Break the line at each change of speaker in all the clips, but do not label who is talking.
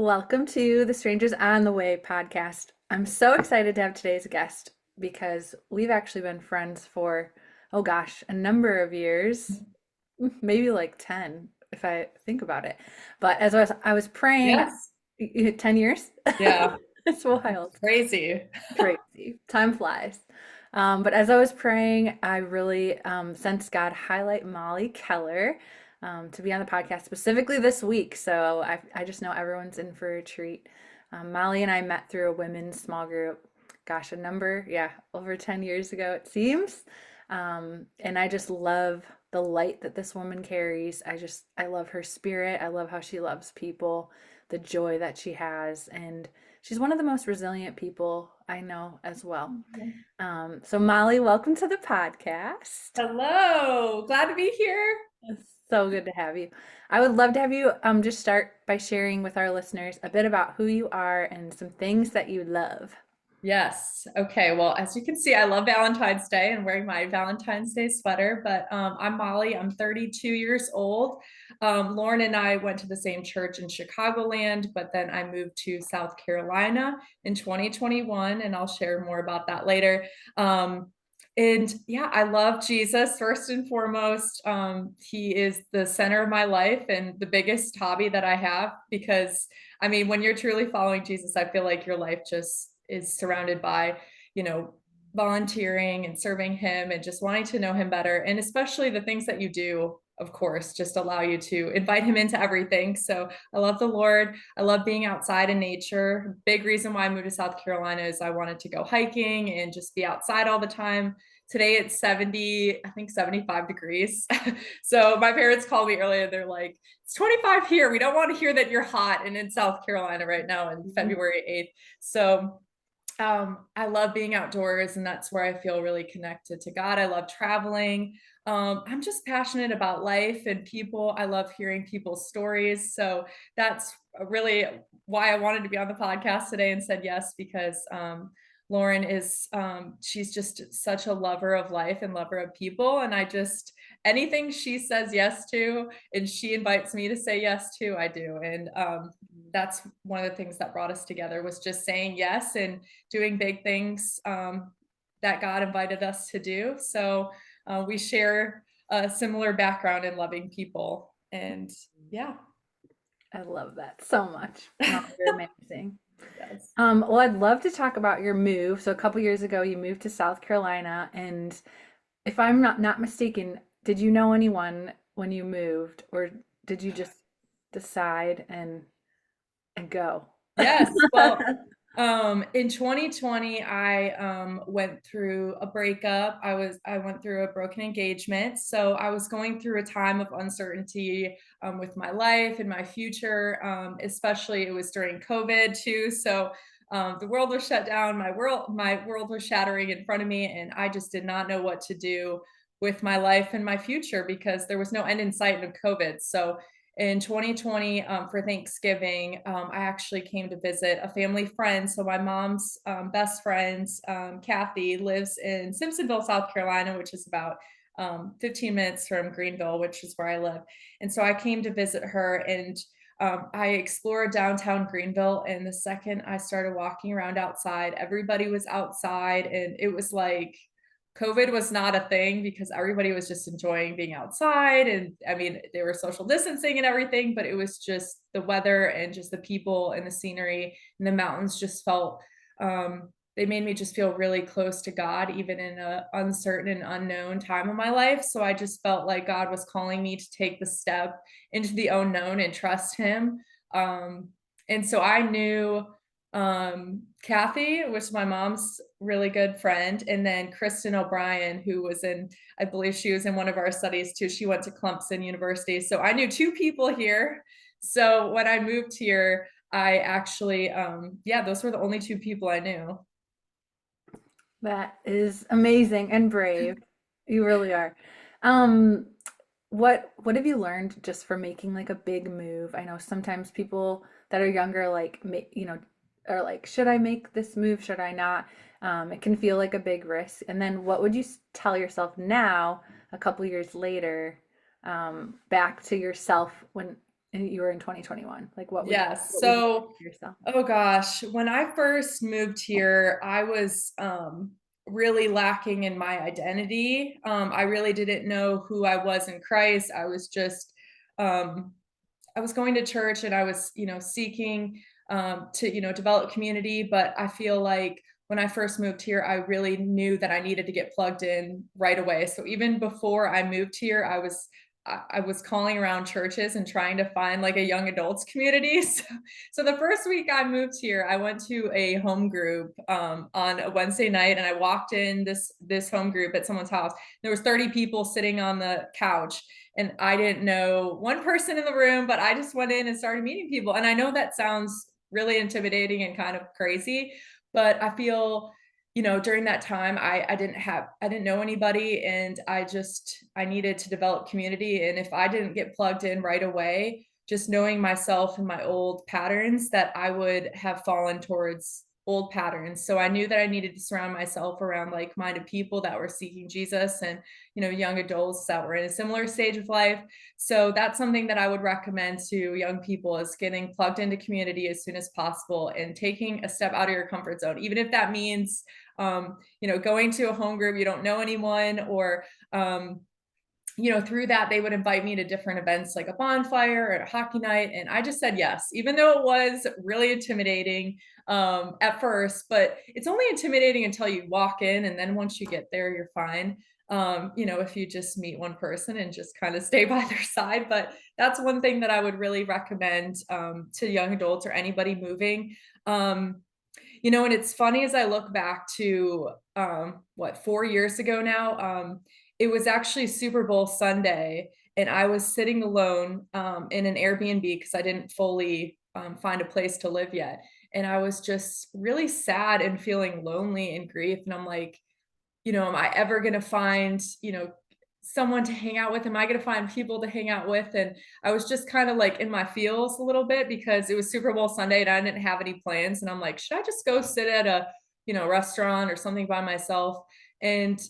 Welcome to the Strangers on the Way podcast. I'm so excited to have today's guest because we've actually been friends for, oh gosh, a number of years, maybe like 10 if I think about it. But as I was praying,
Yes.
10 years?
Yeah.
It's wild.
Crazy.
Crazy. Time flies. But as I was praying, I really sensed God highlight Molly Keller to be on the podcast specifically this week. So I just know everyone's in for a treat. Molly and I met through a women's small group, gosh, over 10 years ago, it seems. And I just love the light that this woman carries. I love her spirit. I love how she loves people, the joy that she has. And she's one of the most resilient people I know as well. So Molly, welcome to the podcast.
Hello. Glad to be here.
It's so good to have you. I would love to have you just start by sharing with our listeners a bit about who you are and some things that you love.
Yes. Okay. Well, as you can see, I love Valentine's Day and wearing my Valentine's Day sweater, but I'm Molly. I'm 32 years old. Lauren and I went to the same church in Chicagoland, but then I moved to South Carolina in 2021, and I'll share more about that later. And yeah, I love Jesus first and foremost. He is the center of my life and the biggest hobby that I have because I mean, when you're truly following Jesus, I feel like your life just is surrounded by, you know, volunteering and serving him and just wanting to know him better. And especially the things that you do, of course, just allow you to invite him into everything. So I love the Lord. I love being outside in nature. Big reason why I moved to South Carolina is I wanted to go hiking and just be outside all the time. Today it's 70, I think 75 degrees. So my parents called me earlier. They're like, it's 25 here. We don't want to hear that you're hot and in South Carolina right now on February 8th. So I love being outdoors, and that's where I feel really connected to God. I love traveling. I'm just passionate about life and people. I love hearing people's stories. So that's really why I wanted to be on the podcast today and said yes, because Lauren is, she's just such a lover of life and lover of people. And I just, anything she says yes to, and she invites me to say yes to, I do. And that's one of the things that brought us together was just saying yes and doing big things that God invited us to do. So we share a similar background in loving people. And yeah.
I love that so much. Molly, you're amazing.
Yes.
Well, I'd love to talk about your move. So a couple years ago, you moved to South Carolina, and if I'm not mistaken, did you know anyone when you moved, or did you just decide and go?
Yes. Well, in 2020, I went through a breakup. I went through a broken engagement. So I was going through a time of uncertainty with my life and my future. Especially it was during COVID too. So the world was shut down. My world was shattering in front of me, and I just did not know what to do with my life and my future because there was no end in sight of COVID. So in 2020 for Thanksgiving, I actually came to visit a family friend. So my mom's best friend, Kathy, lives in Simpsonville, South Carolina, which is about 15 minutes from Greenville, which is where I live. And so I came to visit her, and I explored downtown Greenville. And the second I started walking around outside, everybody was outside, and it was like COVID was not a thing because everybody was just enjoying being outside. And I mean, they were social distancing and everything, but it was just the weather and just the people and the scenery and the mountains just felt, they made me just feel really close to God, even in an uncertain and unknown time of my life. So I just felt like God was calling me to take the step into the unknown and trust Him. And so I knew Kathy, was my mom's really good friend, and then Kristen O'Brien, who was in, I believe she was in one of our studies too. She went to Clemson University. So I knew two people here. So when I moved here, I actually, yeah, those were the only two people I knew.
That is amazing and brave. You really are. Um, what have you learned just from making like a big move? I know sometimes people that are younger are like, should I make this move? Should I not? It can feel like a big risk. And then what would you tell yourself now, a couple years later, back to yourself when and you were in 2021? Like
Yes.
what would you say
So,
to yourself?
oh gosh, when I first moved here, I was really lacking in my identity. I really didn't know who I was in Christ. Um, I was going to church and I was, seeking to, develop community. But I feel like when I first moved here, I really knew that I needed to get plugged in right away. So even before I moved here, I was calling around churches and trying to find like a young adults community. So the first week I moved here, I went to a home group on a Wednesday night, and I walked in this home group at someone's house. There was 30 people sitting on the couch, and I didn't know one person in the room, but I just went in and started meeting people. And I know that sounds really intimidating and kind of crazy, but I feel, during that time, I didn't know anybody, and I needed to develop community. And if I didn't get plugged in right away, just knowing myself and my old patterns, that I would have fallen towards old patterns. So I knew that I needed to surround myself around like-minded people that were seeking Jesus, and young adults that were in a similar stage of life. So that's something that I would recommend to young people, is getting plugged into community as soon as possible and taking a step out of your comfort zone, even if that means going to a home group you don't know anyone, or through that, they would invite me to different events like a bonfire or a hockey night. And I just said yes, even though it was really intimidating at first. But it's only intimidating until you walk in. And then once you get there, you're fine. If you just meet one person and just kind of stay by their side. But that's one thing that I would really recommend to young adults or anybody moving. And it's funny, as I look back to 4 years ago now. It was actually Super Bowl Sunday, and I was sitting alone in an Airbnb because I didn't fully find a place to live yet. And I was just really sad and feeling lonely and grief. And I'm like, am I ever going to find, someone to hang out with? Am I going to find people to hang out with? And I was just kind of like in my feels a little bit because it was Super Bowl Sunday and I didn't have any plans. And I'm like, should I just go sit at a, restaurant or something by myself? And,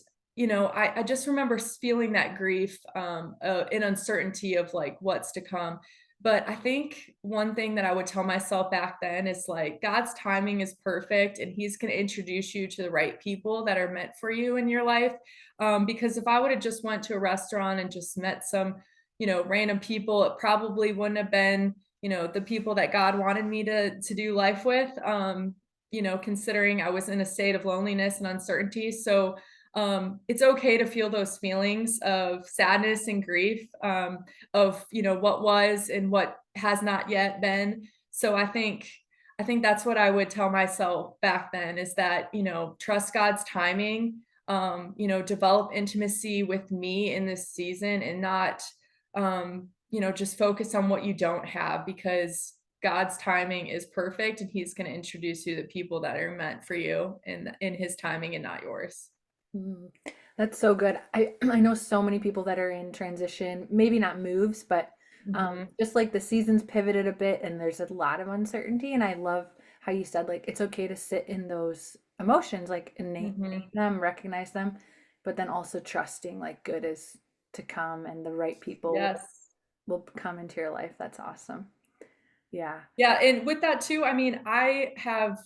I just remember feeling that grief and uncertainty of like what's to come. But I think one thing that I would tell myself back then is like, God's timing is perfect, and He's going to introduce you to the right people that are meant for you in your life. Because if I would have just went to a restaurant and just met some, random people, it probably wouldn't have been, the people that God wanted me to do life with. Considering I was in a state of loneliness and uncertainty. So it's okay to feel those feelings of sadness and grief, of what was and what has not yet been. So I think that's what I would tell myself back then, is that trust God's timing. Develop intimacy with me in this season, and not just focus on what you don't have, because God's timing is perfect, and He's going to introduce you to people that are meant for you in His timing and not yours.
Mm, that's so good. I know so many people that are in transition, maybe not moves, but
Mhm.
just like the seasons pivoted a bit and there's a lot of uncertainty. And I love how you said like it's okay to sit in those emotions, like and name
Mhm.
them, recognize them, but then also trusting like good is to come and the right people
Yes.
will come into your life. That's awesome. Yeah.
Yeah, and with that too, I mean, I've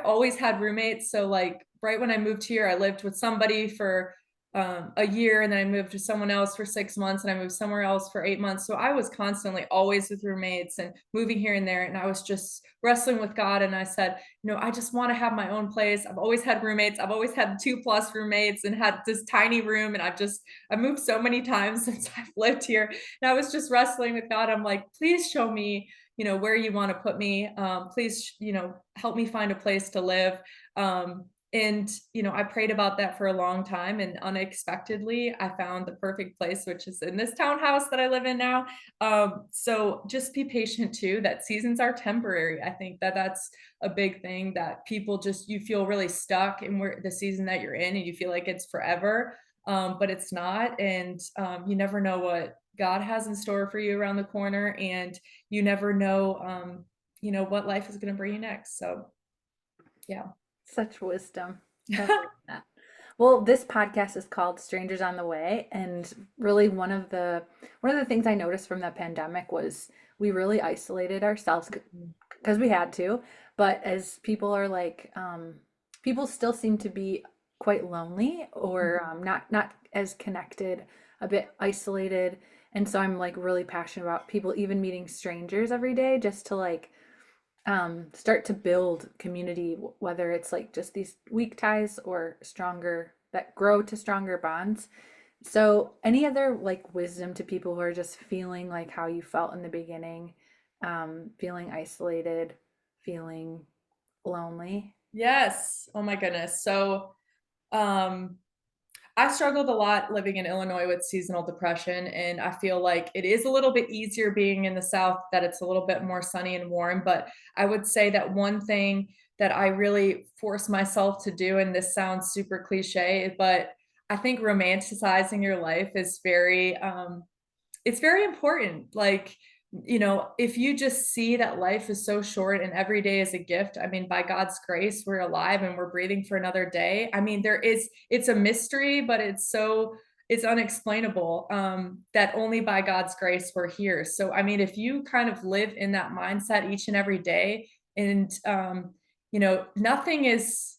always had roommates. So like right when I moved here, I lived with somebody for a year, and then I moved to someone else for 6 months, and I moved somewhere else for 8 months. So I was constantly always with roommates and moving here and there. And I was just wrestling with God. And I said, I just want to have my own place. I've always had roommates. I've always had 2+ roommates and had this tiny room. And I've moved so many times since I've lived here. And I was just wrestling with God. I'm like, please show me where you want to put me. Please, help me find a place to live. And I prayed about that for a long time, and unexpectedly I found the perfect place, which is in this townhouse that I live in now. So just be patient too, that seasons are temporary. I think that that's a big thing, that people just, you feel really stuck in where the season that you're in, and you feel like it's forever. But it's not. And you never know what God has in store for you around the corner. And you never know, what life is going to bring you next. So yeah.
Such wisdom. I like that. Well, this podcast is called Strangers on the Way, and really one of the things I noticed from the pandemic was we really isolated ourselves because we had to. But as people are like, people still seem to be quite lonely or not as connected, a bit isolated. And so I'm like really passionate about people even meeting strangers every day just to like start to build community, whether it's like just these weak ties or stronger that grow to stronger bonds. So, any other like wisdom to people who are just feeling like how you felt in the beginning, feeling isolated, feeling lonely?
Yes. Oh my goodness. So, um, I struggled a lot living in Illinois with seasonal depression, and I feel like it is a little bit easier being in the South, that it's a little bit more sunny and warm. But I would say that one thing that I really force myself to do, and this sounds super cliche, but I think romanticizing your life is it's very important. Like, if you just see that life is so short and every day is a gift, I mean, by God's grace, we're alive and we're breathing for another day. I mean, it's a mystery, but it's unexplainable, that only by God's grace we're here. So, I mean, if you kind of live in that mindset each and every day, and, nothing is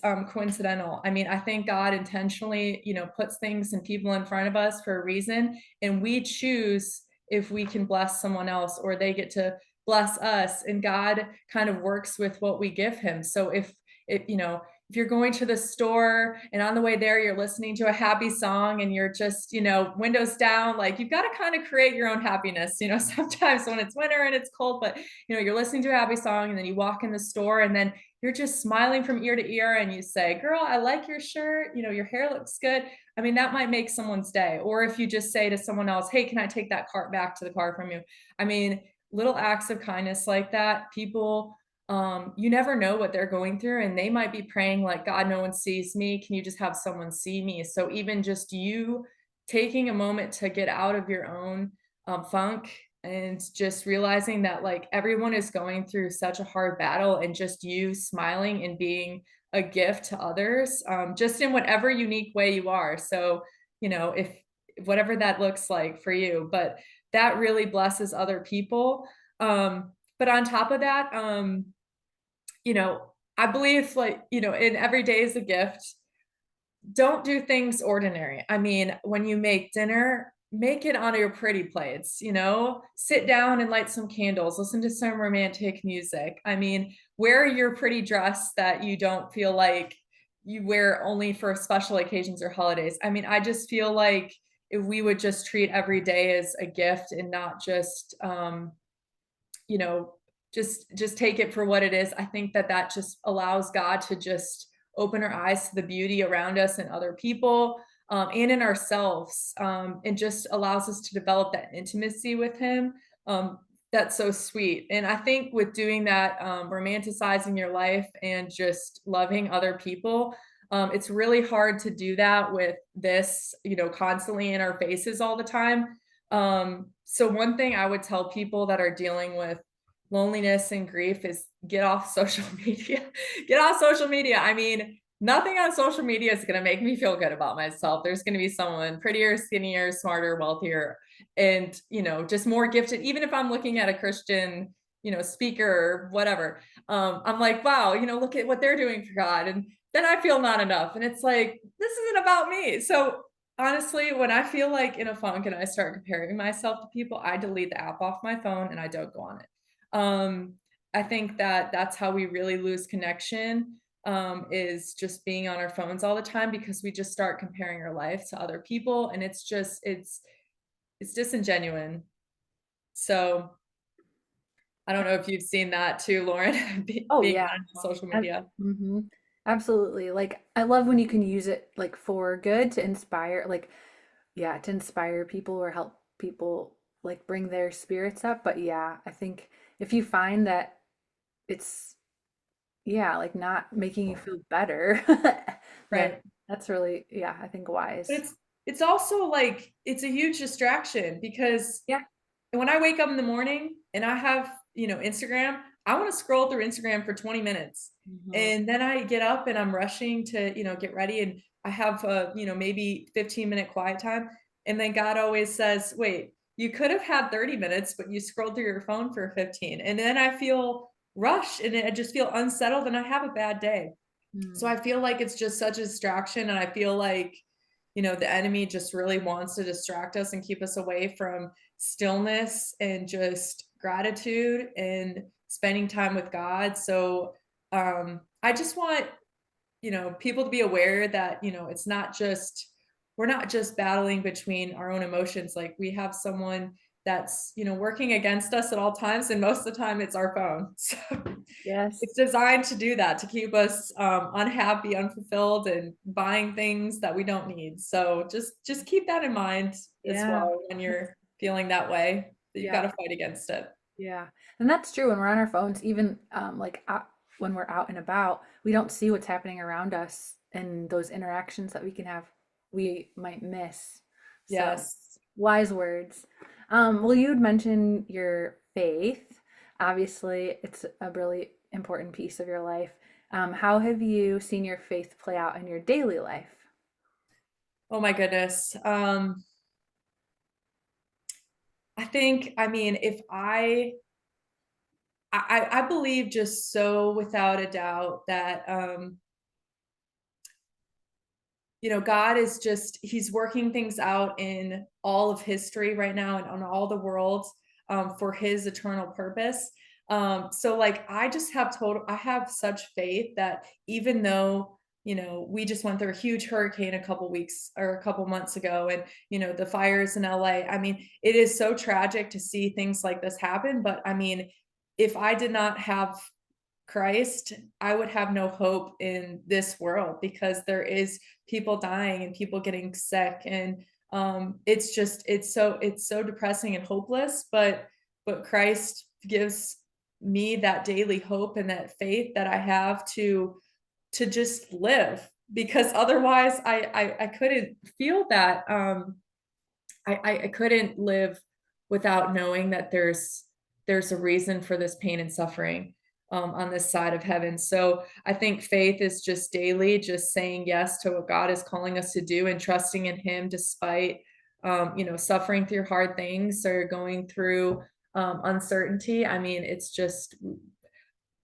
coincidental. I mean, I think God intentionally, puts things and people in front of us for a reason, and we choose if we can bless someone else or they get to bless us, and God kind of works with what we give him. So if you're going to the store and on the way there you're listening to a happy song and you're just, windows down, like you've got to kind of create your own happiness, sometimes when it's winter and it's cold, but you're listening to a happy song and then you walk in the store and then you're just smiling from ear to ear and you say, "Girl, I like your shirt, your hair looks good." I mean, that might make someone's day. Or if you just say to someone else, "Hey, can I take that cart back to the car from you?" I mean, little acts of kindness like that, people, you never know what they're going through, and they might be praying like, "God, no one sees me. Can you just have someone see me?" So even just you taking a moment to get out of your own funk, and just realizing that like everyone is going through such a hard battle, and just you smiling and being a gift to others, just in whatever unique way you are. So, if whatever that looks like for you, but that really blesses other people. But on top of that, you know, I believe like, in every day is a gift. Don't do things ordinary. I mean, when you make dinner, make it on your pretty plates, sit down and light some candles, listen to some romantic music. I mean, wear your pretty dress that you don't feel like you wear only for special occasions or holidays. I mean, I just feel like if we would just treat every day as a gift and not just, you know, just take it for what it is. I think that that just allows God to just open our eyes to the beauty around us and other people, and in ourselves, and just allows us to develop that intimacy with Him. Um, that's so sweet. And I think with doing that, romanticizing your life and just loving other people, it's really hard to do that with this, constantly in our faces all the time. So one thing I would tell people that are dealing with loneliness and grief is get off social media. Get off social media. I mean, nothing on social media is going to make me feel good about myself. There's going to be someone prettier, skinnier, smarter, wealthier, and, just more gifted. Even if I'm looking at a Christian, speaker or whatever, I'm like, wow, look at what they're doing for God. And then I feel not enough. And it's like, this isn't about me. So honestly, when I feel like in a funk and I start comparing myself to people, I delete the app off my phone and I don't go on it. Um, I think that that's how we really lose connection, is just being on our phones all the time, because we just start comparing our life to other people, and it's disingenuine. So I don't know if you've seen that too, Lauren,
Oh
being
yeah.
on social
Ab-
media.
mhm. Absolutely. Like I love when you can use it like for good to inspire, like yeah, to inspire people or help people like bring their spirits up. But yeah, I think if you find that it's yeah, like not making you feel better, then
Right.
that's really yeah, I think
But
wise.
it's also like it's a huge distraction, because
Yeah.
when I wake up in the morning and I have, Instagram, I want to scroll through Instagram for 20 minutes.
Mhm.
And then I get up and I'm rushing to, get ready, and I have maybe 15-minute quiet time. And then God always says, wait, you could have had 30 minutes, but you scrolled through your phone for 15. And then I feel rushed and I just feel unsettled and I have a bad day. So
Mm.
I feel like it's just such a distraction. And I feel like, the enemy just really wants to distract us and keep us away from stillness and just gratitude and spending time with God. So I just want, people to be aware that, it's not just, we're not just battling between our own emotions. Like we have someone that's, working against us at all times. And most of the time it's our phone. So it's
Yes.
designed to do that, to keep us unhappy, unfulfilled, and buying things that we don't need. So just keep that in mind as
Yeah.
well when you're feeling that way, that you've got
Yeah.
to fight against it.
Yeah. And that's true when we're on our phones, even like when we're out and about, we don't see what's happening around us and those interactions that we can have, we might miss. So,
Yes.
wise words. Well, you would mention your faith. Obviously, it's a really important piece of your life. How have you seen your faith play out in your daily life?
Oh my goodness. I think, I mean, if I believe just so without a doubt that God is just, he's working things out in all of history right now and on all the worlds for his eternal purpose. So like, I have such faith that even though, we just went through a huge hurricane a couple weeks or a couple months ago, and, the fires in LA, I mean, it is so tragic to see things like this happen. But I mean, if I did not have Christ, I would have no hope in this world, because there is people dying and people getting sick, and it's so depressing and hopeless. But Christ gives me that daily hope and that faith that I have to just live, because otherwise I couldn't feel that. I couldn't live without knowing that there's a reason for this pain and suffering on this side of heaven. So I think faith is just daily, just saying yes to what God is calling us to do and trusting in Him despite suffering through hard things or going through uncertainty. I mean, it's just,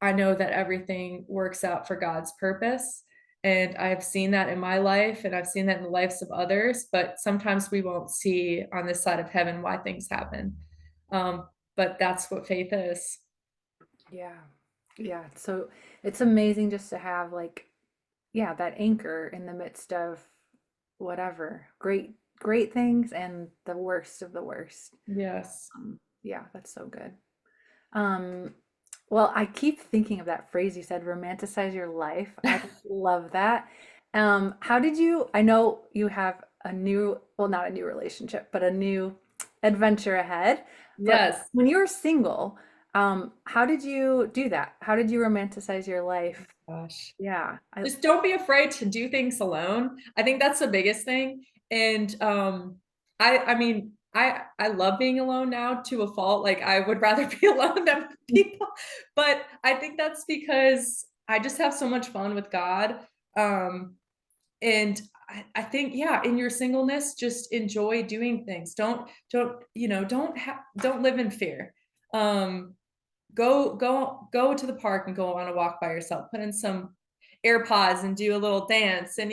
I know that everything works out for God's purpose. And I've seen that in my life and I've seen that in the lives of others, but sometimes we won't see on this side of heaven why things happen. But that's what faith is.
Yeah. Yeah. So it's amazing just to have like, yeah, that anchor in the midst of whatever great things and the worst of the worst.
Yes.
Yeah, that's so good. Um, well, I keep thinking of that phrase you said, romanticize your life. I love that. How did you, I know you have a new, well, not a new relationship, but a new adventure ahead. But
Yes.
when you were single, how did you do that? How did you romanticize your life?
Gosh.
Yeah,
Just don't be afraid to do things alone. I think that's the biggest thing. And I mean, I love being alone now to a fault. Like I would rather be alone than with people. But I think that's because I just have so much fun with God. Um and I think, yeah, in your singleness, just enjoy doing things. Don't live in fear. Um go to the park and go on a walk by yourself. Put in some AirPods and do a little dance, and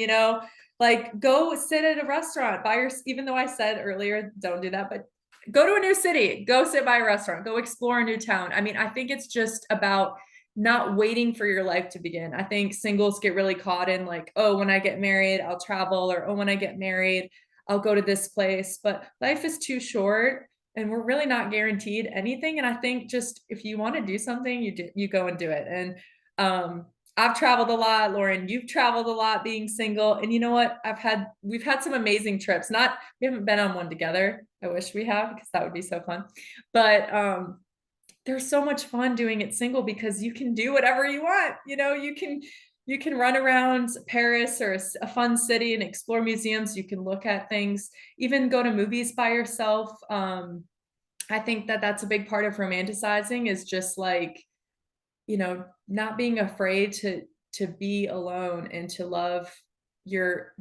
like go sit at a restaurant by your, even though I said earlier don't do that, but go to a new city, go sit by a restaurant, go explore a new town. I mean, I think it's just about not waiting for your life to begin. I think singles get really caught in like, oh, when I get married I'll travel, or oh, when I get married I'll go to this place. But life is too short and we're really not guaranteed anything. And I think just if you want to do something, you go and do it. And I've traveled a lot. Lauren, you've traveled a lot being single. And you know what? We've had some amazing trips. Not, we haven't been on one together. I wish we have, because that would be so fun. But there's so much fun doing it single, because you can do whatever you want. You can run around Paris or a fun city and explore museums. You can look at things, even go to movies by yourself. I think that that's a big part of romanticizing, is just like not being afraid to be alone and to love your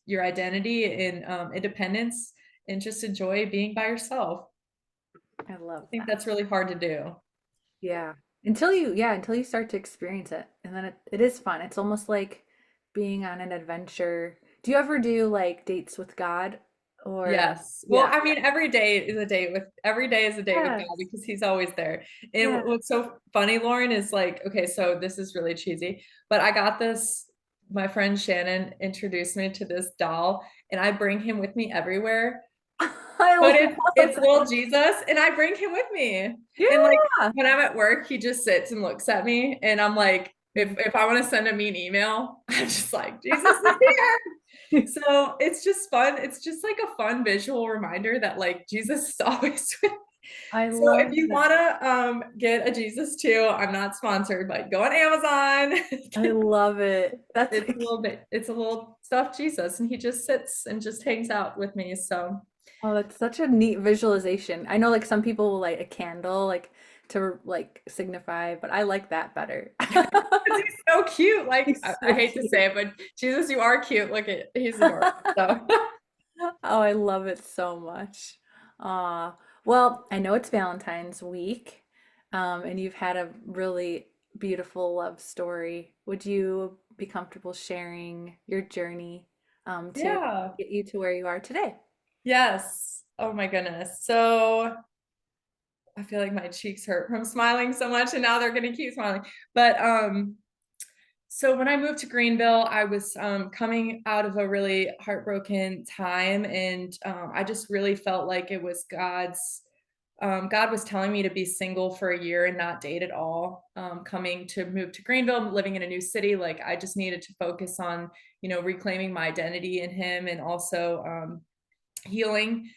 identity and independence and just enjoy being by yourself.
I
I
love
think
that.
that's really hard to do.
Yeah. Until you start to experience it. And then it is fun. It's almost like being on an adventure. Do you ever do like dates with God or
Yes. Well,
yeah.
I mean, every day is a date with God
Yes.
because he's always there. And
Yeah.
what's so funny, Lauren, is like, okay, so this is really cheesy, but my friend Shannon introduced me to this doll, and I bring him with me everywhere.
I
But
love
it's little
that.
Jesus, and I bring him with me. And like
Yeah.
when I'm at work, he just sits and looks at me, and I'm like, if I want to send a mean email, I'm just like, Jesus is here. So it's just fun. It's just like a fun visual reminder that like Jesus is always with me.
I
So if
love
you
that.
wanna get a Jesus too, I'm not sponsored, but go on Amazon.
I love it. That's
It's a
like,
little bit, it's a little stuffed Jesus, and he just sits and just hangs out with me. So
oh, that's such a neat visualization. I know like some people will light a candle like to like signify, but I like that better.
because he's so cute. Like
He's
I
so
hate to say
cute.
it, but Jesus, you are cute. He's adorable. So
Oh, I love it so much. Well, I know it's Valentine's week, and you've had a really beautiful love story. Would you be comfortable sharing your journey, to
yeah.
get you to where you are today?
Yes. Oh my goodness. So I feel like my cheeks hurt from smiling so much, and now they're gonna keep smiling. But so when I moved to Greenville, I was coming out of a really heartbroken time, and I just really felt like it was God was telling me to be single for a year and not date at all. Coming to move to Greenville, living in a new city, like I just needed to focus on, reclaiming my identity in Him, and also healing.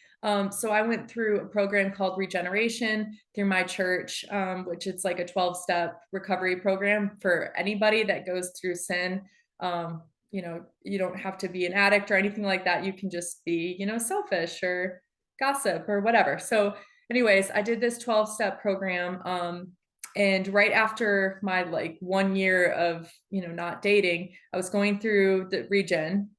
So I went through a program called Regeneration through my church, which it's like a 12-step recovery program for anybody that goes through sin. You don't have to be an addict or anything like that. You can just be, selfish or gossip or whatever. So, anyways, I did this 12-step program. And right after my like 1 year of, not dating, I was going through the regen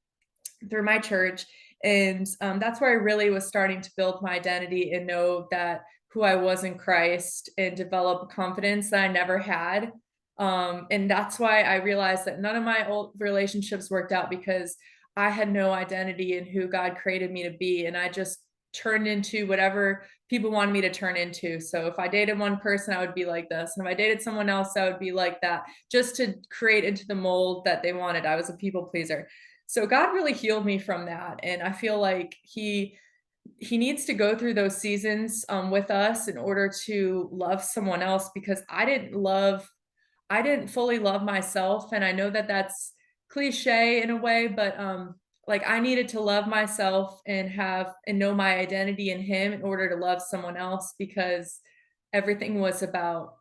through my church. And that's where I really was starting to build my identity and know that who I was in Christ and develop a confidence that I never had. And that's why I realized that none of my old relationships worked out because I had no identity in who God created me to be. And I just turned into whatever people wanted me to turn into. So if I dated one person, I would be like this. And if I dated someone else, I would be like that, just to create into the mold that they wanted. I was a people pleaser. So God really healed me from that, and I feel like he needs to go through those seasons with us in order to love someone else, because I didn't fully love myself, and I know that that's cliche in a way, but like I needed to love myself and have and know my identity in Him in order to love someone else, because everything was about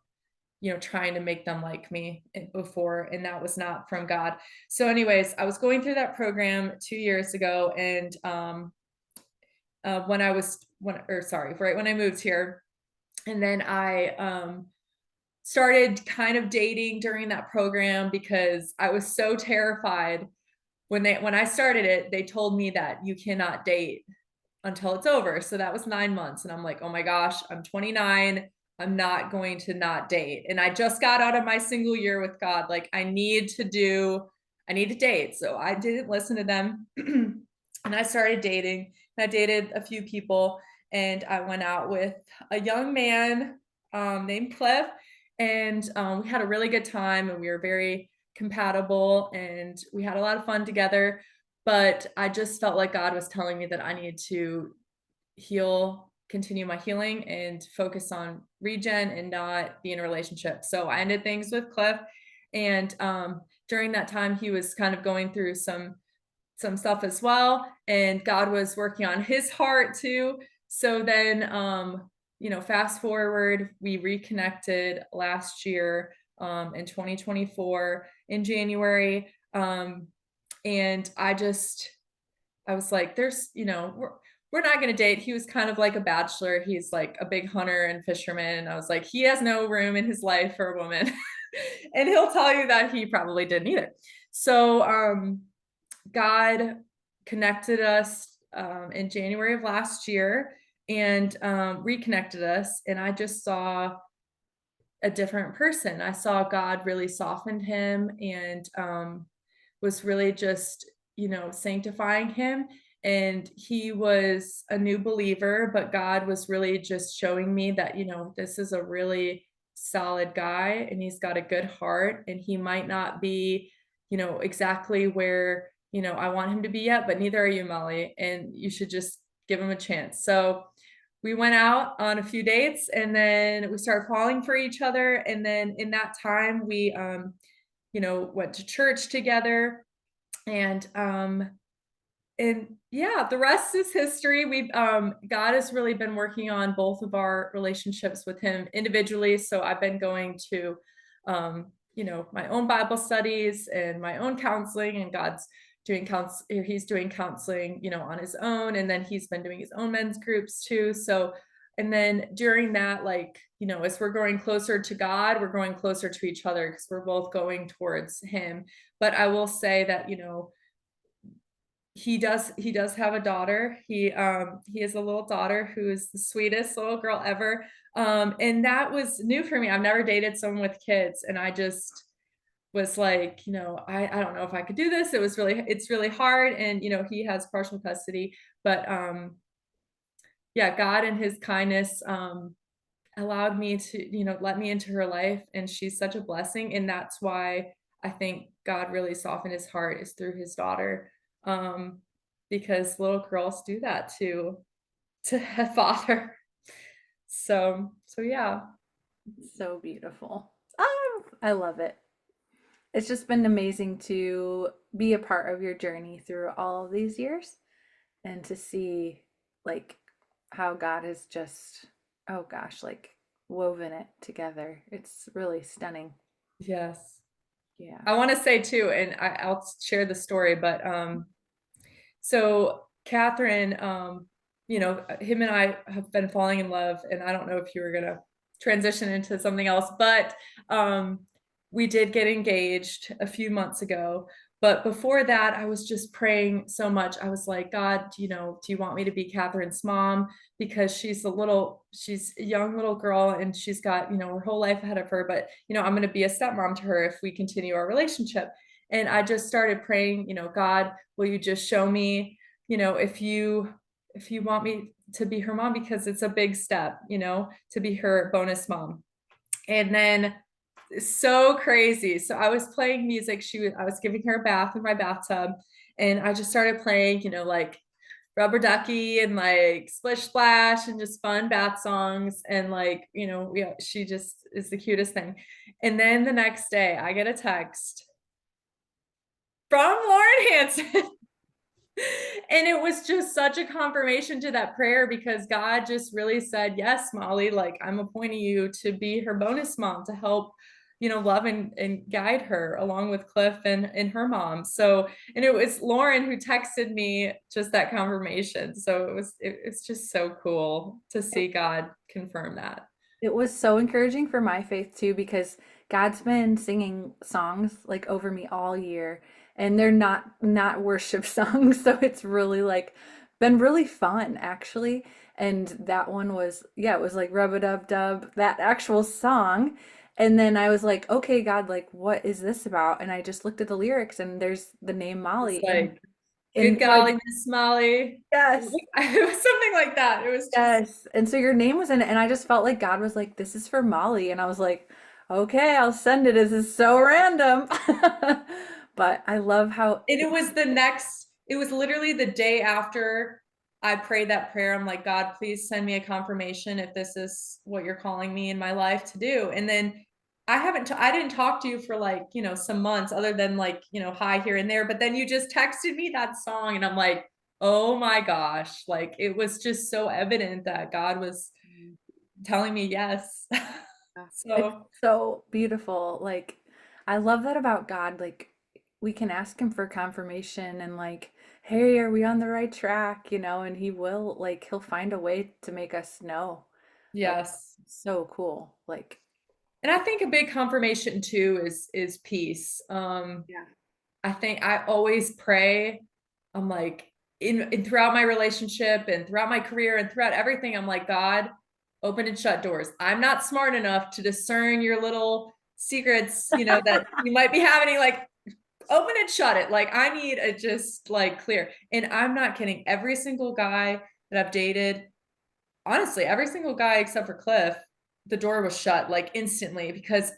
trying to make them like me before, and that was not from God. So anyways, I was going through that program 2 years ago, and when I was when or sorry, right when I moved here, and then I started kind of dating during that program because I was so terrified when I started it. They told me that you cannot date until it's over. So that was 9 months. And I'm like, oh my gosh, I'm 29. I'm not going to not date. And I just got out of my single year with God. Like, I need to date. So I didn't listen to them. And I started dating. And I dated a few people. And I went out with a young man named Cliff. And we had a really good time, and we were very compatible, and we had a lot of fun together. But I just felt like God was telling me that I needed to continue my healing and focus on regen and not be in a relationship. So I ended things with Cliff. And during that time, he was kind of going through some stuff as well. And God was working on his heart too. So then fast forward, we reconnected last year in 2024 in January. And I was like, we're not going to date. He was kind of like a bachelor. He's like a big hunter and fisherman. And I was like, he has no room in his life for a woman. And he'll tell you that he probably didn't either. So God connected us in January of last year and reconnected us. And I just saw a different person. I saw God really softened him and was really just, sanctifying him. And he was a new believer, but God was really just showing me that, this is a really solid guy and he's got a good heart and he might not be, exactly where, I want him to be yet, but neither are you, Molly. And you should just give him a chance. So we went out on a few dates and then we started falling for each other. And then in that time, we, went to church together and yeah, the rest is history. We've God has really been working on both of our relationships with him individually. So I've been going to my own Bible studies and my own counseling, and God's doing he's doing counseling, on his own, and then he's been doing his own men's groups too. So and then during that, like, as we're going closer to God, we're going closer to each other because we're both going towards him. But I will say that, he does have a daughter. He has a little daughter who is the sweetest little girl ever. And that was new for me. I've never dated someone with kids, and I just was like, I don't know if I could do this. It's really hard. And he has partial custody, but yeah, God in his kindness allowed me to, let me into her life, and she's such a blessing. And that's why I think God really softened his heart is through his daughter. Um, because little girls do that to a father. So yeah.
So beautiful. Oh, I love it. It's just been amazing to be a part of your journey through all of these years and to see like how God has just, oh gosh, like woven it together. It's really stunning.
Yes.
Yeah.
I want to say too, and I'll share the story, but so Catherine, him and I have been falling in love, and I don't know if you were gonna transition into something else, but um, we did get engaged a few months ago. But before that, I was just praying so much. I was like, God, do you want me to be Catherine's mom? Because she's a young little girl and she's got, her whole life ahead of her. But, I'm going to be a stepmom to her if we continue our relationship. And I just started praying, God, will you just show me, if you want me to be her mom, because it's a big step, to be her bonus mom. And then so crazy. So I was playing music. I was giving her a bath in my bathtub, and I just started playing, like Rubber Ducky and like Splish Splash and just fun bath songs. And like, she just is the cutest thing. And then the next day I get a text from Lauren Hansen. And it was just such a confirmation to that prayer, because God just really said, yes, Molly, like I'm appointing you to be her bonus mom to help, love and guide her along with Cliff and her mom. So, and it was Lauren who texted me just that confirmation. So it's just so cool to see God confirm that.
It was so encouraging for my faith too, because God's been singing songs like over me all year, and they're not worship songs, so it's really like been really fun actually. And that one was, yeah, it was like rub a dub dub, that actual song. And then I was like, okay, God, like what is this about? And I just looked at the lyrics and there's the name
It's
Molly
like,
and
good
so I
golly, Miss Molly.
yes.
It was something like that. It was just,
Yes. And so your name was in it, and I just felt like God was like, this is for Molly. And I was like, okay, I'll send it. This is so random. But I love how
and it was literally the day after I prayed that prayer. I'm like, God, please send me a confirmation if this is what you're calling me in my life to do. And then I didn't talk to you for like, some months other than like, hi here and there. But then you just texted me that song, and I'm like, oh my gosh, like it was just so evident that God was telling me yes.
yeah, it's
So
so beautiful. Like, I love that about God. Like, we can ask him for confirmation and like, hey, are we on the right track? And he will, like, he'll find a way to make us know. Like,
yes.
so cool. Like,
And I think a big confirmation too is peace.
Yeah.
I think I always pray. I'm like in throughout my relationship and throughout my career and throughout everything, I'm like, God, open and shut doors. I'm not smart enough to discern your little secrets, that you might be having, like, open and shut it. Like, I need it just like clear. And I'm not kidding. Every single guy that I've dated, honestly, every single guy except for Cliff, the door was shut like instantly because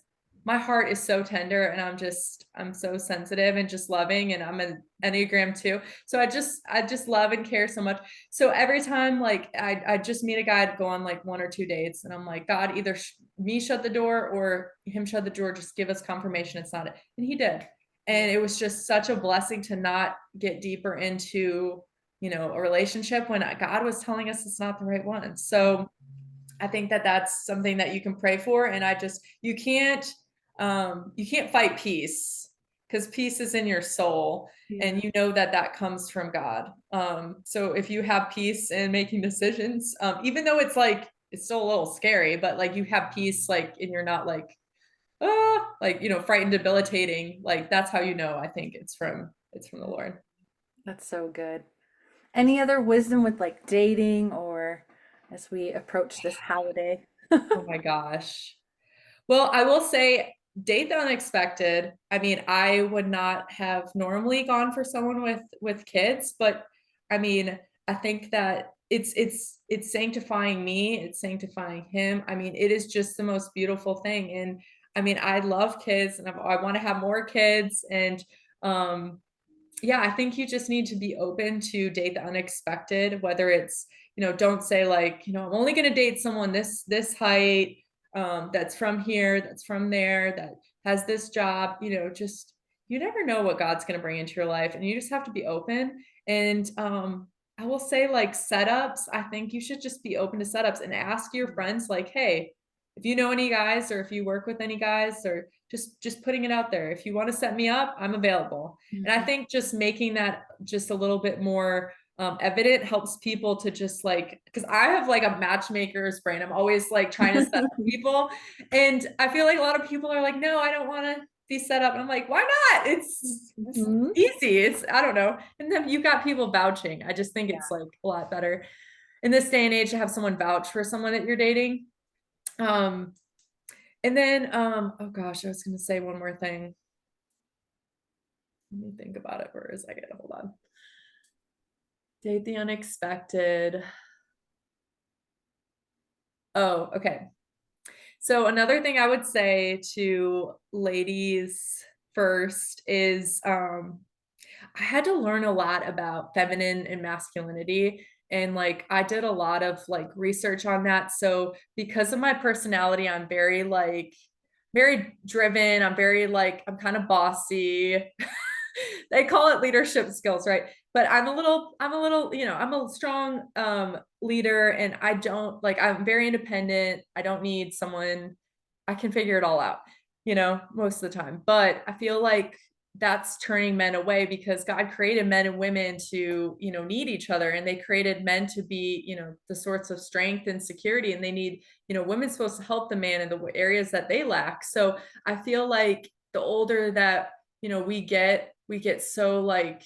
my heart is so tender and I'm so sensitive and just loving, and I'm an Enneagram too. So I just love and care so much. So every time like I just meet a guy, I'd go on like 1 or 2 dates, and I'm like, God, either me shut the door or him shut the door, just give us confirmation it's not it. And he did. And it was just such a blessing to not get deeper into a relationship when God was telling us it's not the right one. So I think that that's something that you can pray for. And you can't fight peace, because peace is in your soul,
Yeah.
and that comes from God. So if you have peace in making decisions, even though it's still a little scary, but like you have peace, like, and you're not like, like, frightened, debilitating, like that's how I think it's from the Lord.
That's so good. Any other wisdom with like dating or as we approach this holiday?
Oh my gosh. Well, I will say date the unexpected. I mean, I would not have normally gone for someone with kids, but I mean, I think that it's sanctifying me, it's sanctifying him. I mean, it is just the most beautiful thing. And I mean, I love kids, and I want to have more kids. And um yeah, I think you just need to be open to date the unexpected, whether it's, don't say like, I'm only going to date someone this height, that's from here, that's from there, that has this job, just you never know what God's going to bring into your life, and you just have to be open. And I will say, like, setups, I think you should just be open to setups and ask your friends like, hey, if you know any guys, or if you work with any guys, or just putting it out there, if you want to set me up, I'm available. And I
Mhm.
think just making that just a little bit more evident helps people to just like, because I have like a matchmaker's brain. I'm always like trying to set up people. And I feel like a lot of people are like, no, I don't want to be set up. And I'm like, why not? It's
Mhm.
easy. I don't know. And then you've got people vouching. I just think it's
Yeah.
like a lot better in this day and age to have someone vouch for someone that you're dating. Um, and then, oh gosh, I was going to say one more thing. Let me think about it for a second. Hold on. Date the unexpected. Oh, okay. So another thing I would say to ladies first is I had to learn a lot about feminine and masculinity. And like I did a lot of like research on that. So because of my personality, I'm very driven. I'm kind of bossy. They call it leadership skills, right? But I'm a little, I'm a strong leader, and I'm very independent. I don't need someone. I can figure it all out, most of the time. But I feel like that's turning men away, because God created men and women to, need each other, and they created men to be, the sorts of strength and security, and they need, women's supposed to help the man in the areas that they lack. So I feel like the older that, we get so like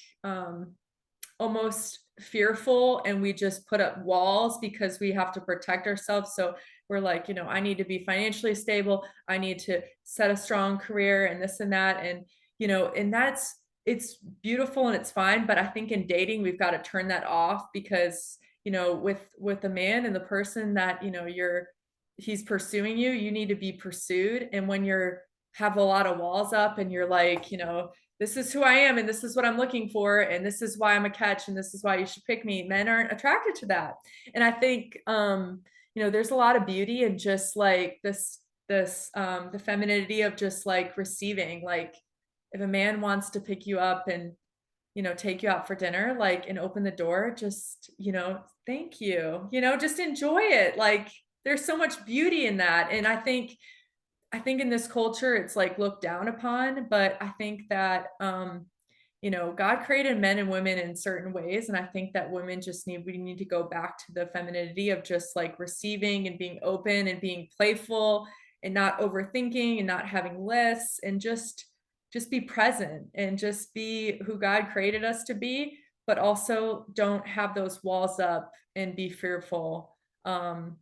almost fearful, and we just put up walls because we have to protect ourselves. So we're like, I need to be financially stable, I need to set a strong career, and this and that. And and it's beautiful and it's fine, but I think in dating we've got to turn that off, because with the man and the person that he's pursuing you, you need to be pursued. And when you're have a lot of walls up, and you're like, this is who I am, and this is what I'm looking for, and this is why I'm a catch, and this is why you should pick me, men aren't attracted to that. And I think there's a lot of beauty in just like this the femininity of just like receiving. Like, if a man wants to pick you up and take you out for dinner, like, and open the door, just thank you, just enjoy it. Like, there's so much beauty in that. And I think in this culture it's like looked down upon, but I think that God created men and women in certain ways, and I think that we need to go back to the femininity of just like receiving and being open and being playful and not overthinking and not having lists, and just be present and just be who God created us to be, but also don't have those walls up and be fearful of,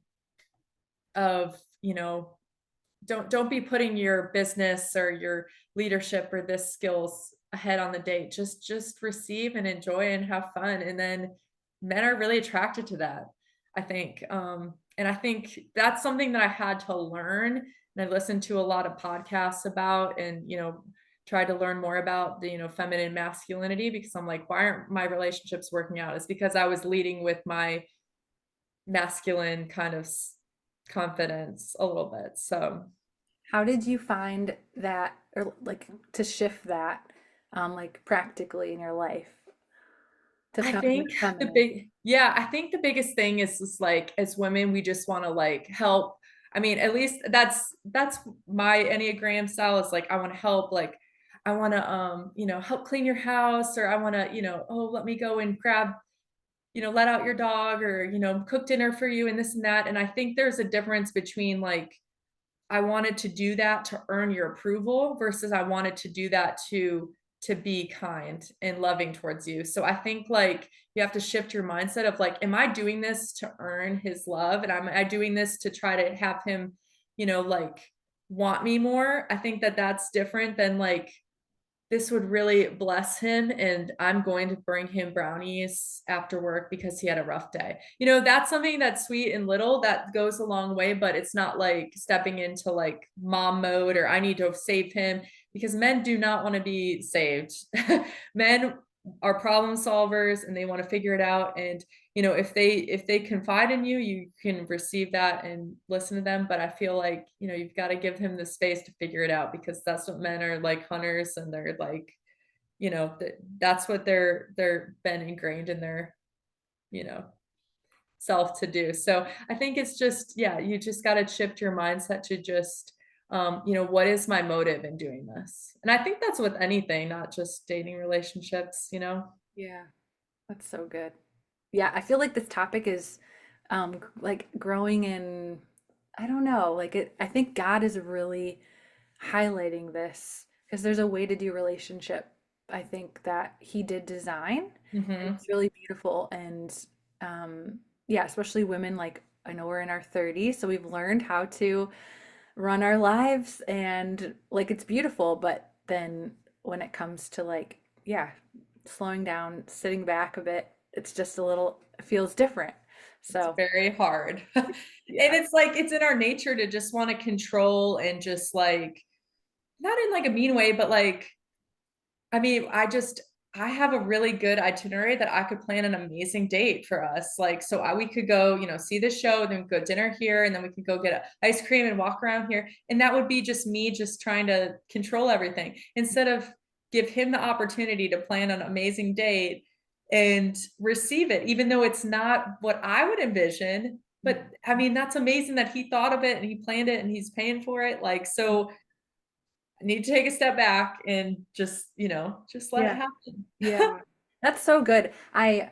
don't be putting your business or your leadership or this skills ahead on the date. Just receive and enjoy and have fun. And then men are really attracted to that, I think. And I think that's something that I had to learn. And I listened to a lot of podcasts about, and tried to learn more about the feminine masculinity, because I'm like, why aren't my relationships working out? It's because I was leading with my masculine kind of confidence a little bit. So
How did you find that, or like to shift that, like practically in your life to
I
feel more
think
feminine?
I think the biggest thing is like, as women, we just want to like help. I mean, at least that's my Enneagram style, is like, I want to help, like I want to help clean your house, or I want to, oh, let me go and grab, let out your dog, or cook dinner for you and this and that. And I think there's a difference between like, I wanted to do that to earn your approval versus I wanted to do that to be kind and loving towards you. So I think like you have to shift your mindset of like, am I doing this to earn his love? And am I doing this to try to have him, like want me more? I think that that's different than like, this would really bless him, and I'm going to bring him brownies after work because he had a rough day. That's something that's sweet and little that goes a long way, but it's not like stepping into like mom mode, or I need to save him, because men do not want to be saved. Men are problem solvers and they want to figure it out. And if they confide in you, you can receive that and listen to them. But I feel like, you've got to give him the space to figure it out, because that's what men are like, hunters, and they're like, that's what they're been ingrained in their, you know, self to do. So I think it's just, yeah, you just got to shift your mindset to just, what is my motive in doing this? And I think that's with anything, not just dating relationships.
Yeah, that's so good. Yeah, I feel like this topic is like growing in, I don't know, like I think God is really highlighting this because there's a way to do relationship, I think that he did design. And
Hmm.
it's really beautiful. And yeah, especially women, like I know we're in our 30s, so we've learned how to run our lives and like it's beautiful, but then when it comes to like, yeah, slowing down, sitting back a bit, it's just a little, it feels different.
It's
So,
very hard. And
yeah.
it's like, it's in our nature to just want to control, and just like, not in like a mean way, but like, I mean, I have a really good itinerary that I could plan an amazing date for us. Like, so we could go, see the show, then go dinner here, and then we could go get ice cream and walk around here. And that would be just me just trying to control everything, instead of give him the opportunity to plan an amazing date and receive it, even though it's not what I would envision. But I mean, that's amazing that he thought of it and he planned it and he's paying for it. Like, so I need to take a step back and just let it
Yeah.
happen.
Yeah. That's so good. I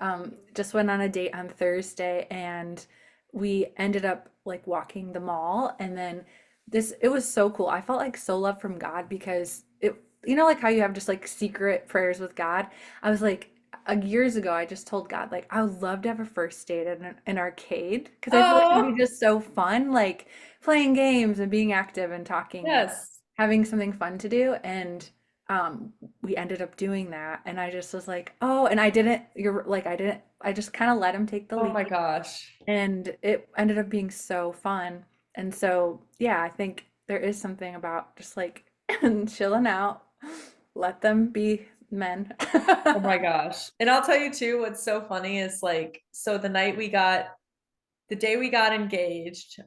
just went on a date on Thursday and we ended up like walking the mall and then this it was so cool. I felt like so loved from God because it like how you have just like secret prayers with God. I was like years ago I just told God like I would love to have a first date at an arcade because I feel like it'd be
Oh,
just so fun like playing games and being active and talking and
yes.
having something fun to do and we ended up doing that and I just was like, "Oh," and I didn't you're like I just kind of let him take the
Oh
lead
my gosh.
and it ended up being so fun. And so, yeah, I think there is something about just like chilling out, let them be men.
Oh my gosh. And I'll tell you too, what's so funny is like, so the day we got engaged,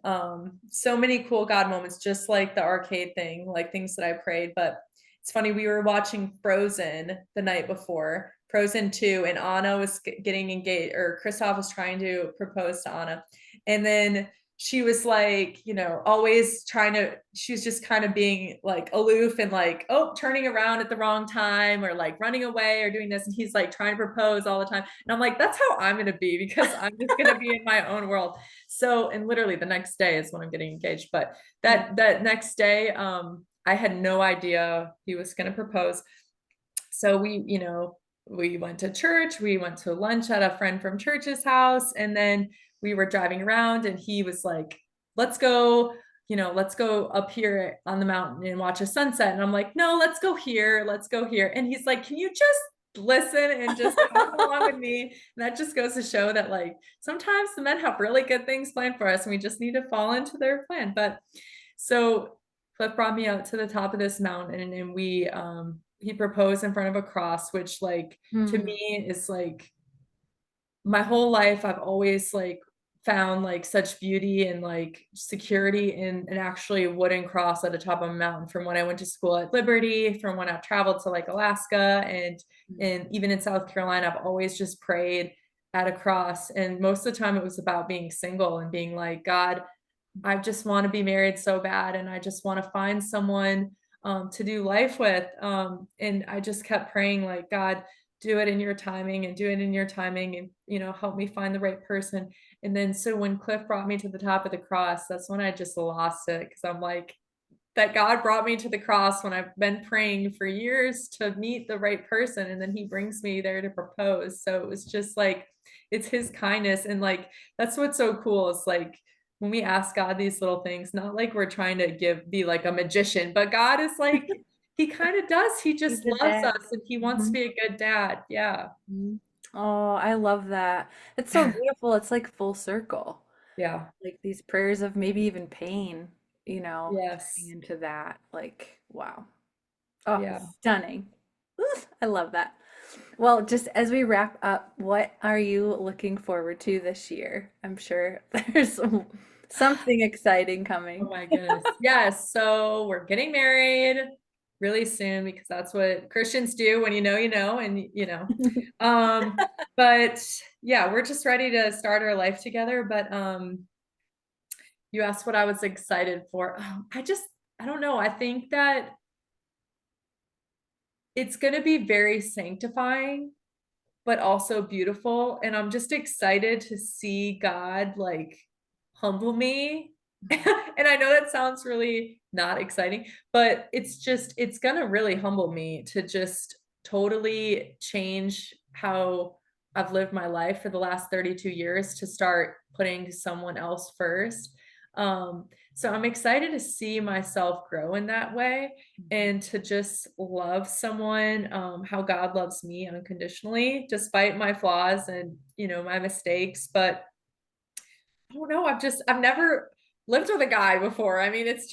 so many cool God moments, just like the arcade thing, like things that I prayed. But it's funny, we were watching Frozen the night before, Frozen 2, and Anna was getting engaged, or Kristoff was trying to propose to Anna. And then she was like, always she was just kind of being like aloof and like, oh, turning around at the wrong time or like running away or doing this. And he's like trying to propose all the time. And I'm like, that's how I'm going to be because I'm just going to be in my own world. So, and literally the next day is when I'm getting engaged. But
Yeah.
that next day, I had no idea he was going to propose. So we went to church, we went to lunch at a friend from church's house, and then we were driving around and he was like, let's go, let's go up here on the mountain and watch a sunset. And I'm like, no, let's go here. Let's go here. And he's like, can you just listen and just come along with me? And that just goes to show that like sometimes the men have really good things planned for us and we just need to fall into their plan. But so Cliff brought me out to the top of this mountain and he proposed in front of a cross, which like to
Mm,
me is like my whole life I've always like found like such beauty and like security in an actually wooden cross at the top of a mountain from when I went to school at Liberty, from when I've traveled to like Alaska and even in South Carolina, I've always just prayed at a cross. And most of the time it was about being single and being like, God, I just want to be married so bad and I just want to find someone to do life with. And I just kept praying like, God, do it in your timing and do it in your timing and, help me find the right person. And then so when Cliff brought me to the top of the cross, that's when I just lost it because I'm like, that God brought me to the cross when I've been praying for years to meet the right person. And then he brings me there to propose. So it was just like, it's his kindness. And like, that's what's so cool. It's like, when we ask God these little things, not like we're trying to be like a magician, but God is like, he kind of does. He
he's
just
a
loves
dad.
us and he wants to
Mhm,
be a good dad. Yeah.
mhm. Oh, I love that. It's so beautiful. It's like full circle.
Yeah.
Like these prayers of maybe even pain, turning
Yes.
into that. Like, wow. Oh,
Yeah.
stunning. Ooh, I love that. Well, just as we wrap up, what are you looking forward to this year? I'm sure there's something exciting
Oh
coming.
my goodness. Yes. So we're getting married really soon because that's what Christians do when you know, Um, but yeah, we're just ready to start our life together. But you asked what I was excited for. I don't know. I think that it's gonna be very sanctifying but also beautiful. And I'm just excited to see God like humble me. And I know that sounds really not exciting, but it's gonna really humble me to just totally change how I've lived my life for the last 32 years to start putting someone else first. So I'm excited to see myself grow in that way and to just love someone how God loves me unconditionally, despite my flaws and my mistakes. But I don't know. I've never lived with a guy before. I mean, it's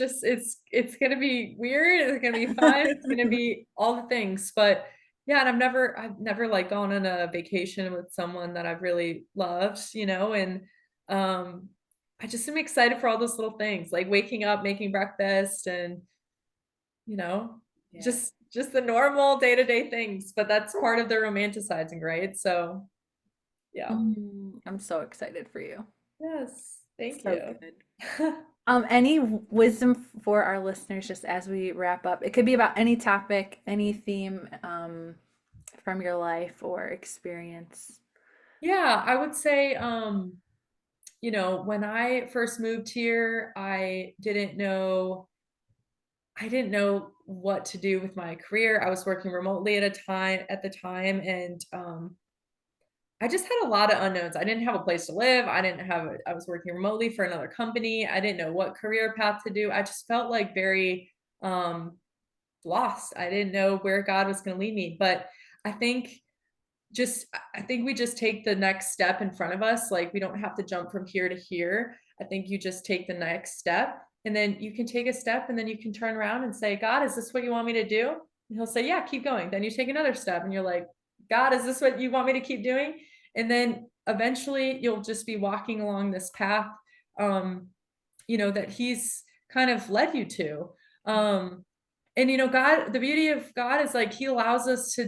gonna be weird. It's gonna be fun. It's gonna be all the things. But yeah, and I've never like gone on a vacation with someone that I've really loved, and um I just am excited for all those little things, like waking up, making breakfast, and you know,
Yeah.
just the normal day-to-day things, but that's part of the romanticizing, right? So, yeah.
I'm so excited for you.
Yes, thank
So
you.
good. Any wisdom for our listeners just as we wrap up? It could be about any topic, any theme, from your life or experience.
Yeah, I would say, when I first moved here, I didn't know what to do with my career. I was working remotely at the time, and I just had a lot of unknowns. I didn't have a place to live. I was working remotely for another company. I didn't know what career path to do. I just felt like very um lost. I didn't know where God was going to lead me. But I think I think we just take the next step in front of us. Like we don't have to jump from here to here. I think you just take the next step and then you can take a step and then you can turn around and say, God, is this what you want me to do? And he'll say, yeah, keep going. Then you take another step and you're like, God, is this what you want me to keep doing? And then eventually you'll just be walking along this path, um, that he's kind of led you to. And God, the beauty of God is like he allows us to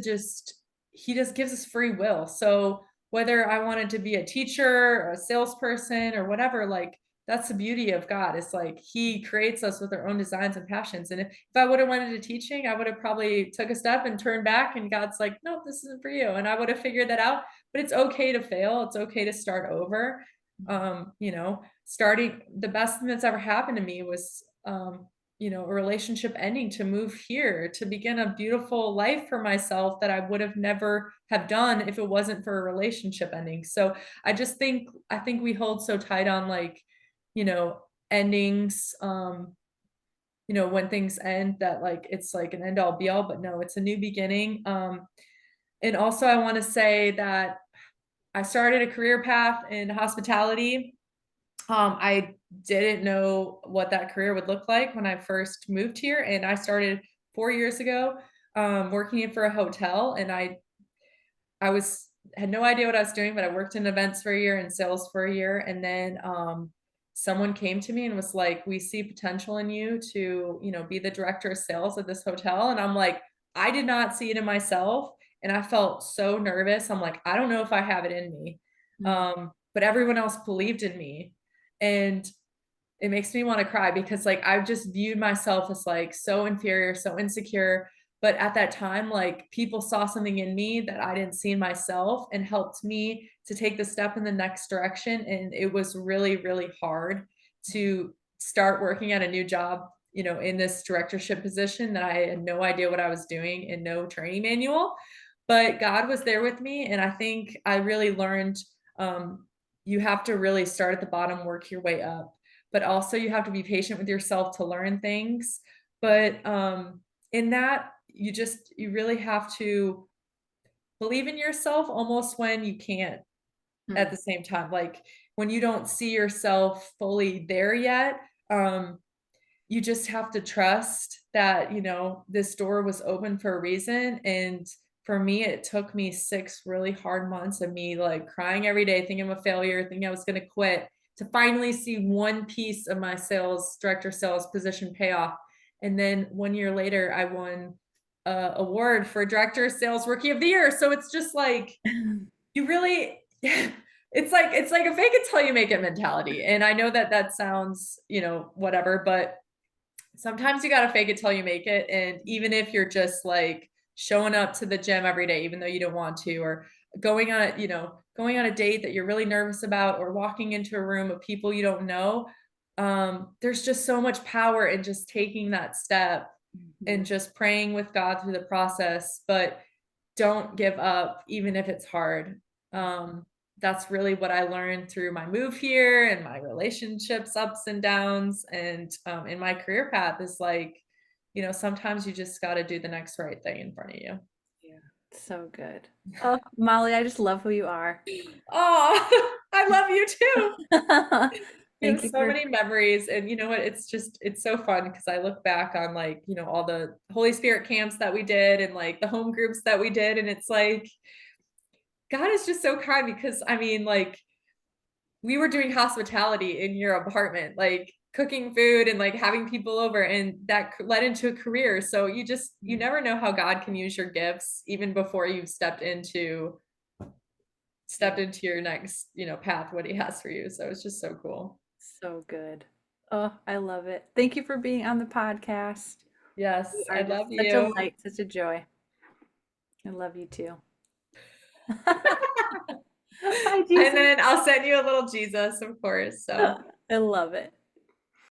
he just gives us free will. So whether I wanted to be a teacher or a salesperson or whatever, like that's the beauty of God. It's like he creates us with our own designs and passions. And if I would have went into teaching, I would have probably took a step and turned back, and God's like, nope, this isn't for you. And I would have figured that out. But it's okay to fail. It's okay to start over. Starting the best thing that's ever happened to me was a relationship ending to move here to begin a beautiful life for myself that I would have never have done if it wasn't for a relationship ending. So I think we hold so tight on like, you know, endings, when things end that like it's like an end all be all, but no, it's a new beginning. And also I want to say that I started a career path in hospitality. I didn't know what that career would look like when I first moved here, and I started 4 years ago, working for a hotel, and I was had no idea what I was doing, but I worked in events for a year and sales for a year. And then someone came to me and was like, "We see potential in you to, be the director of sales at this hotel." And I'm like, I did not see it in myself. And I felt so nervous. I'm like, I don't know if I have it in me.
Mm,
But everyone else believed in me. And it makes me want to cry because like I've just viewed myself as like so inferior, so insecure. But at that time, like people saw something in me that I didn't see in myself and helped me to take the step in the next direction. And it was really, really hard to start working at a new job, in this directorship position that I had no idea what I was doing and no training manual. But God was there with me. And I think I really learned um, you have to really start at the bottom, work your way up, but also you have to be patient with yourself to learn things. But in that, you really have to believe in yourself almost when you can't at
mm,
the same time. Like when you don't see yourself fully there yet, you just have to trust that, this door was open for a reason. And for me, it took me 6 really hard months of me like crying every day, thinking I'm a failure, thinking I was going to quit, to finally see one piece of my sales director sales position pay off. And then 1 year later, I won a award for director of sales rookie of the year. So it's just like, you really, it's like a fake it till you make it mentality. And I know that that sounds, whatever, but sometimes you got to fake it till you make it. And even if you're just like showing up to the gym every day, even though you don't want to, or going on a date that you're really nervous about, or walking into a room of people you don't know, there's just so much power in just taking that step and
mhm.
just praying with God through the process. But don't give up, even if it's hard. That's really what I learned through my move here and my relationships, ups and downs, and in my career path is like, sometimes you just got to do the next right thing in front of you.
Yeah, so good. Oh, Molly, I just love who you are.
Oh, I love you too. We have
Thank you
so
for
many memories, and you know what? It's so fun because I look back on like, all the Holy Spirit camps that we did and like the home groups that we did, and it's like God is just so kind because I mean, like we were doing hospitality in your apartment, like cooking food and like having people over, and that led into a career. So you
Mm,
never know how God can use your gifts even before you've stepped
yeah,
into your next, path, what he has for you. So it's just so cool.
so good. Oh, I love it. Thank you for being on the podcast. You
Yes, I
are just
love
such a
you.
light, such a joy. I love you too. Bye,
And
Jesus.
then I'll send you a little Jesus, of course. So
I love it.